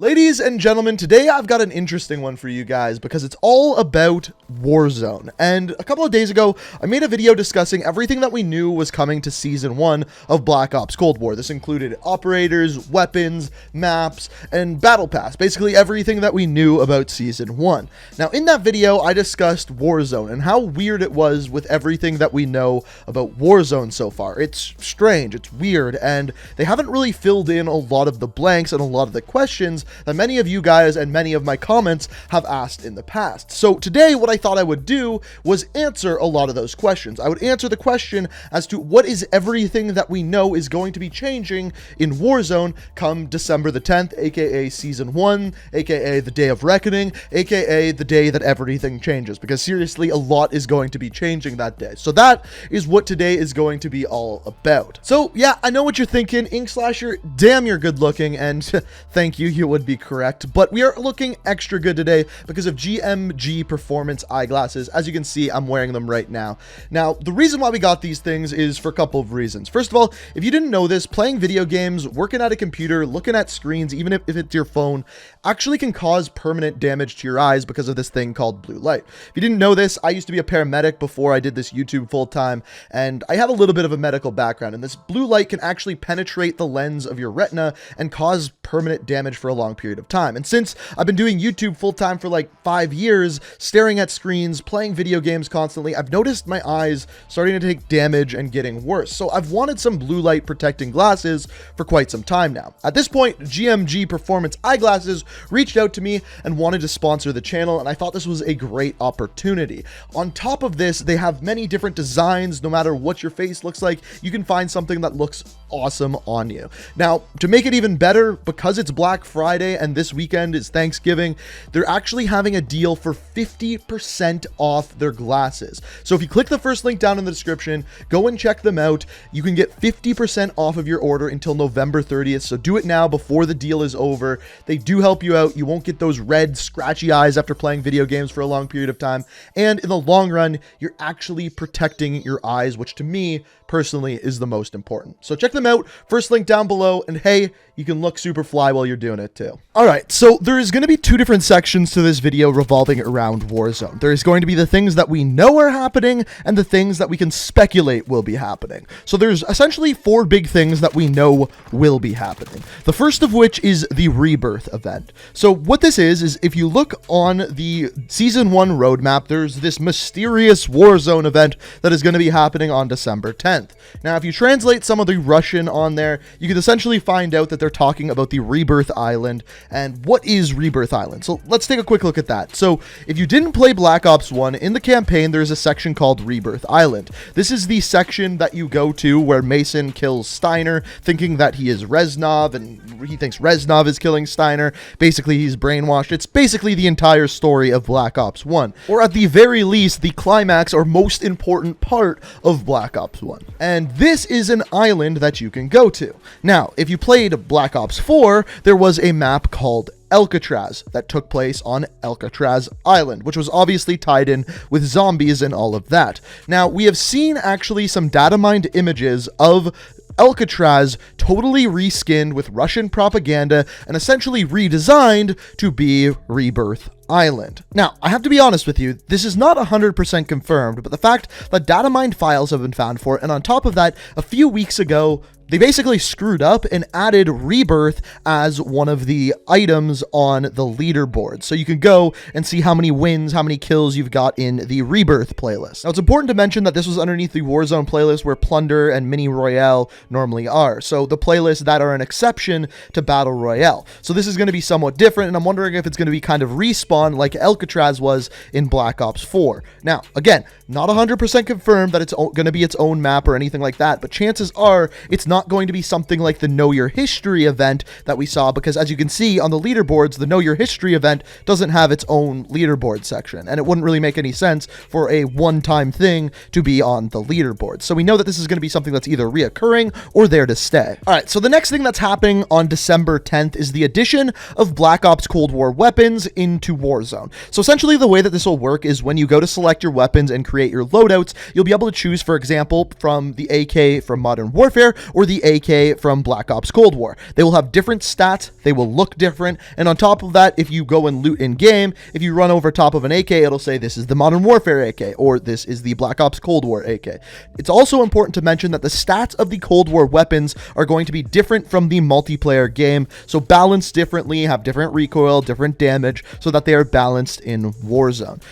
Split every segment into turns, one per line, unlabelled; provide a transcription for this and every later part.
Ladies and gentlemen, today I've got an interesting one for you guys because it's all about Warzone. And a couple of days ago, I made a video discussing everything that we knew was coming to Season 1 of Black Ops Cold War. This included operators, weapons, maps, and Battle Pass, basically everything that we knew about Season 1. Now, in that video, I discussed Warzone and how weird it was with everything that we know about Warzone so far. It's strange, it's weird, and they haven't really filled in a lot of the blanks and a lot of the questions that many of you guys and many of my comments have asked in the past. So today, what I thought I would do was answer a lot of those questions. I would answer the question as to what is everything that we know is going to be changing in Warzone come December the 10th, aka Season 1, aka the Day of Reckoning, aka the day that everything changes, because seriously, a lot is going to be changing that day. So that is what today is going to be all about. So yeah, I know what you're thinking, Inkslasher, damn, you're good looking, and thank you, you would be correct, but we are looking extra good today because of GMG Performance eyeglasses. As you can see, I'm wearing them right now. Now, the reason why we got these things is for a couple of reasons. First of all, if you didn't know this, playing video games, working at a computer, looking at screens, even if it's your phone, actually can cause permanent damage to your eyes because of this thing called blue light. If you didn't know this, I used to be a paramedic before I did this YouTube full time, and I have a little bit of a medical background, and this blue light can actually penetrate the lens of your retina and cause permanent damage for a long period of time. And since I've been doing YouTube full time for like 5 years, staring at screens, playing video games constantly, I've noticed my eyes starting to take damage and getting worse. So I've wanted some blue light protecting glasses for quite some time now. At this point, GMG Performance eyeglasses reached out to me and wanted to sponsor the channel, and I thought this was a great opportunity. On top of this, they have many different designs. No matter what your face looks like, you can find something that looks awesome on you. Now, to make it even better, because it's Black Friday and this weekend is Thanksgiving, they're actually having a deal for 50% off their glasses. So if you click the first link down in the description, go and check them out. You can get 50% off of your order until November 30th. So do it now before the deal is over. They do help you out. You won't get those red, scratchy eyes after playing video games for a long period of time. And in the long run, you're actually protecting your eyes, which to me personally is the most important. So check them out. First link down below. And hey, you can look super fly while you're doing it too. All right, so there is going to be two different sections to this video revolving around Warzone. There is going to be the things that we know are happening and the things that we can speculate will be happening. So there's essentially 4 big things that we know will be happening. The first of which is the Rebirth Event. So what this is if you look on the Season 1 roadmap, there's this mysterious Warzone event that is going to be happening on December 10th. Now, if you translate some of the Russian on there, you can essentially find out that they're talking about the Rebirth Island. And what is Rebirth Island? So let's take a quick look at that. So if you didn't play Black Ops 1, in the campaign, there's a section called Rebirth Island. This is the section that you go to where Mason kills Steiner, thinking that he is Reznov, and he thinks Reznov is killing Steiner. Basically, he's brainwashed. It's basically the entire story of Black Ops 1. Or at the very least, the climax or most important part of Black Ops 1. And this is an island that you can go to. Now, if you played Black Ops 4, there was a map called Alcatraz that took place on Alcatraz Island, which was obviously tied in with zombies and all of that. Now, we have seen actually some data mined images of Alcatraz totally reskinned with Russian propaganda and essentially redesigned to be Rebirth Island. Now, I have to be honest with you, this is not 100% confirmed, but the fact that data mined files have been found for it, and on top of that, a few weeks ago, they basically screwed up and added Rebirth as one of the items on the leaderboard. So you can go and see how many wins, how many kills you've got in the Rebirth playlist. Now, it's important to mention that this was underneath the Warzone playlist where Plunder and Mini Royale normally are. So the playlists that are an exception to Battle Royale. So this is going to be somewhat different, and I'm wondering if it's going to be kind of respawn like Alcatraz was in Black Ops 4. Now, again, not 100% confirmed that it's going to be its own map or anything like that, but chances are it's not going to be something like the Know Your History event that we saw, because as you can see on the leaderboards, the Know Your History event doesn't have its own leaderboard section, and it wouldn't really make any sense for a one-time thing to be on the leaderboard. So we know that this is going to be something that's either reoccurring or there to stay. All right, so the next thing that's happening on December 10th is the addition of Black Ops Cold War weapons into Warzone. So essentially the way that this will work is when you go to select your weapons and create your loadouts, you'll be able to choose, for example, from the AK from Modern Warfare, or or the AK from Black Ops Cold War. They will have different stats, they will look different, and on top of that, if you go and loot in game, if you run over top of an AK, it'll say this is the Modern Warfare AK, or this is the Black Ops Cold War AK. It's also important to mention that the stats of the Cold War weapons are going to be different from the multiplayer game, so balanced differently, have different recoil, different damage, so that they are balanced in Warzone.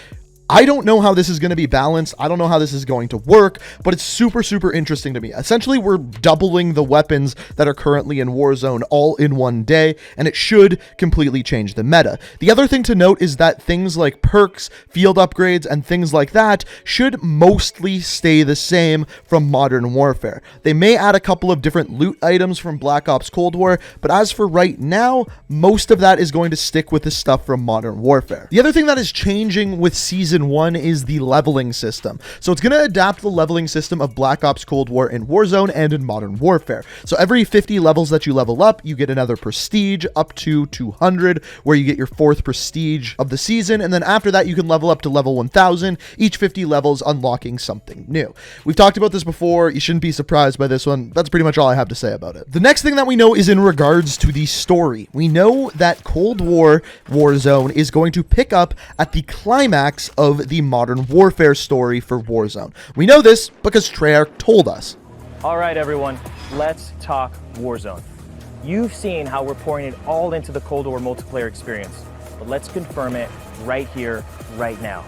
I don't know how this is going to be balanced. I don't know how this is going to work, but it's super, super interesting to me. Essentially, we're doubling the weapons that are currently in Warzone all in one day, and it should completely change the meta. The other thing to note is that things like perks, field upgrades, and things like that should mostly stay the same from Modern Warfare. They may add a couple of different loot items from Black Ops Cold War, but as for right now, most of that is going to stick with the stuff from Modern Warfare. The other thing that is changing with Season 1 is the leveling system. So it's going to adapt the leveling system of Black Ops Cold War in Warzone and in Modern Warfare. So every 50 levels that you level up, you get another prestige up to 200, where you get your 4th prestige of the season, and then after that you can level up to level 1000, each 50 levels unlocking something new. We've talked about this before, you shouldn't be surprised by this one. That's pretty much all I have to say about it. The next thing that we know is in regards to the story. We know that Cold War Warzone is going to pick up at the climax of the Modern Warfare story for Warzone. We know this because Treyarch told us.
All right, everyone, let's talk Warzone. You've seen how we're pouring it all into the Cold War multiplayer experience, but let's confirm it right here, right now.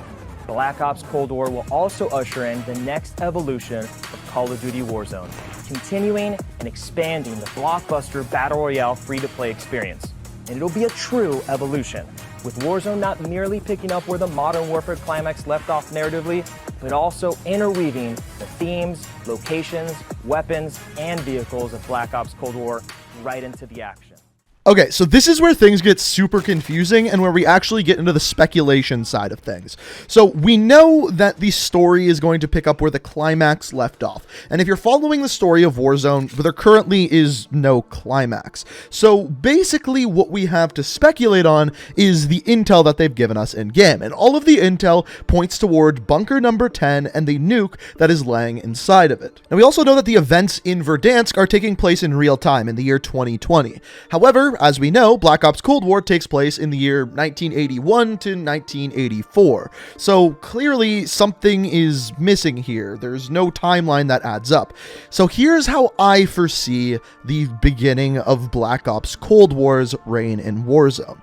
Black Ops Cold War will also usher in the next evolution of Call of Duty Warzone, continuing and expanding the blockbuster Battle Royale free-to-play experience. And it'll be a true evolution, with Warzone not merely picking up where the Modern Warfare climax left off narratively, but also interweaving the themes, locations, weapons, and vehicles of Black Ops Cold War right into the action.
Okay, so this is where things get super confusing and where we actually get into the speculation side of things. So we know that the story is going to pick up where the climax left off. And if you're following the story of Warzone, there currently is no climax. So basically what we have to speculate on is the intel that they've given us in game. And all of the intel points toward bunker number 10 and the nuke that is laying inside of it. And we also know that the events in Verdansk are taking place in real time in the year 2020. However, as we know, Black Ops Cold War takes place in the year 1981 to 1984. So clearly something is missing here. There's no timeline that adds up. So here's how I foresee the beginning of Black Ops Cold War's reign in Warzone.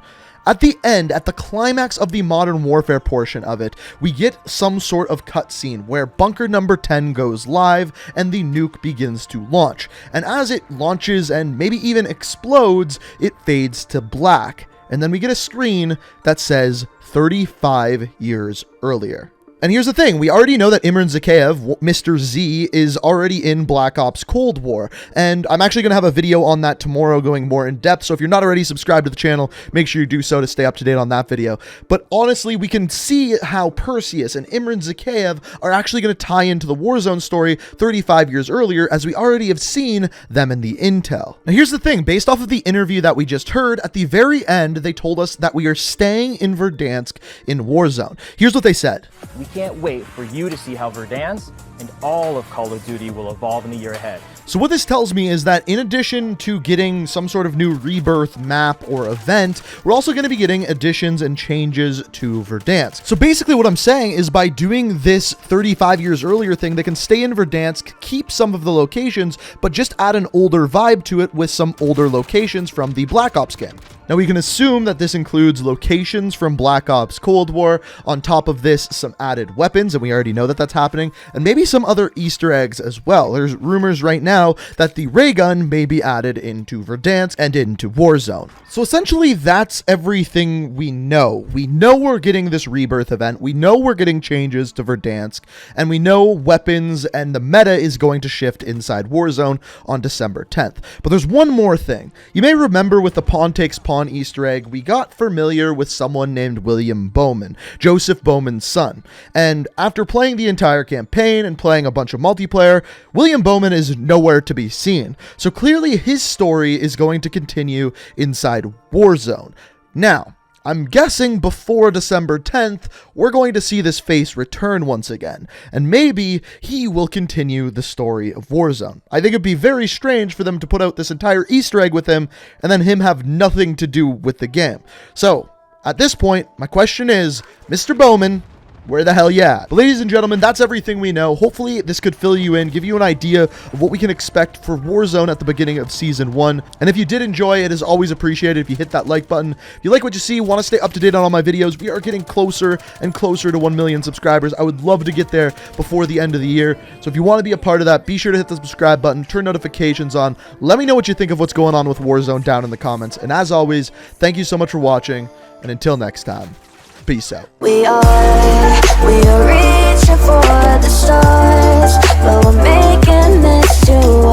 At the end, at the climax of the Modern Warfare portion of it, we get some sort of cutscene where bunker number 10 goes live and the nuke begins to launch. And as it launches and maybe even explodes, it fades to black. And then we get a screen that says 35 years earlier. And here's the thing, we already know that Imran Zakhaev, Mr. Z, is already in Black Ops Cold War, and I'm actually going to have a video on that tomorrow going more in depth, so if you're not already subscribed to the channel, make sure you do so to stay up to date on that video. But honestly, we can see how Perseus and Imran Zakhaev are actually going to tie into the Warzone story 35 years earlier, as we already have seen them in the intel. Now here's the thing, based off of the interview that we just heard, at the very end, they told us that we are staying in Verdansk in Warzone. Here's what they said.
We can't wait for you to see how Verdansk and all of Call of Duty will evolve in the year ahead.
So what this tells me is that in addition to getting some sort of new Rebirth map or event, we're also going to be getting additions and changes to Verdansk. So basically what I'm saying is by doing this 35 years earlier thing, they can stay in Verdansk, keep some of the locations, but just add an older vibe to it with some older locations from the Black Ops game. Now we can assume that this includes locations from Black Ops Cold War, on top of this some added weapons, and we already know that that's happening, and maybe some other Easter eggs as well. There's rumors right now that the ray gun may be added into Verdansk and into Warzone. So essentially that's everything we know. We know we're getting this Rebirth event, we know we're getting changes to Verdansk, and we know weapons and the meta is going to shift inside Warzone on December 10th. But there's one more thing. You may remember with the Pawn Takes Pawn Easter egg, we got familiar with someone named William Bowman, Joseph Bowman's son. And after playing the entire campaign and playing a bunch of multiplayer, William Bowman is nowhere to be seen. So clearly his story is going to continue inside Warzone. Now, I'm guessing before December 10th, we're going to see this face return once again, and maybe he will continue the story of Warzone. I think it'd be very strange for them to put out this entire Easter egg with him, and then him have nothing to do with the game. So, at this point, my question is, Mr. Bowman, where the hell you at? But ladies and gentlemen, that's everything we know. Hopefully this could fill you in, give you an idea of what we can expect for Warzone at the beginning of Season 1. And if you did enjoy, it is always appreciated if you hit that like button. If you like what you see, want to stay up to date on all my videos, we are getting closer and closer to 1 million subscribers. I would love to get there before the end of the year. So if you want to be a part of that, be sure to hit the subscribe button, turn notifications on. Let me know what you think of what's going on with Warzone down in the comments. And as always, thank you so much for watching. And until next time, peace out.
We are reaching for the stars, but we're making this too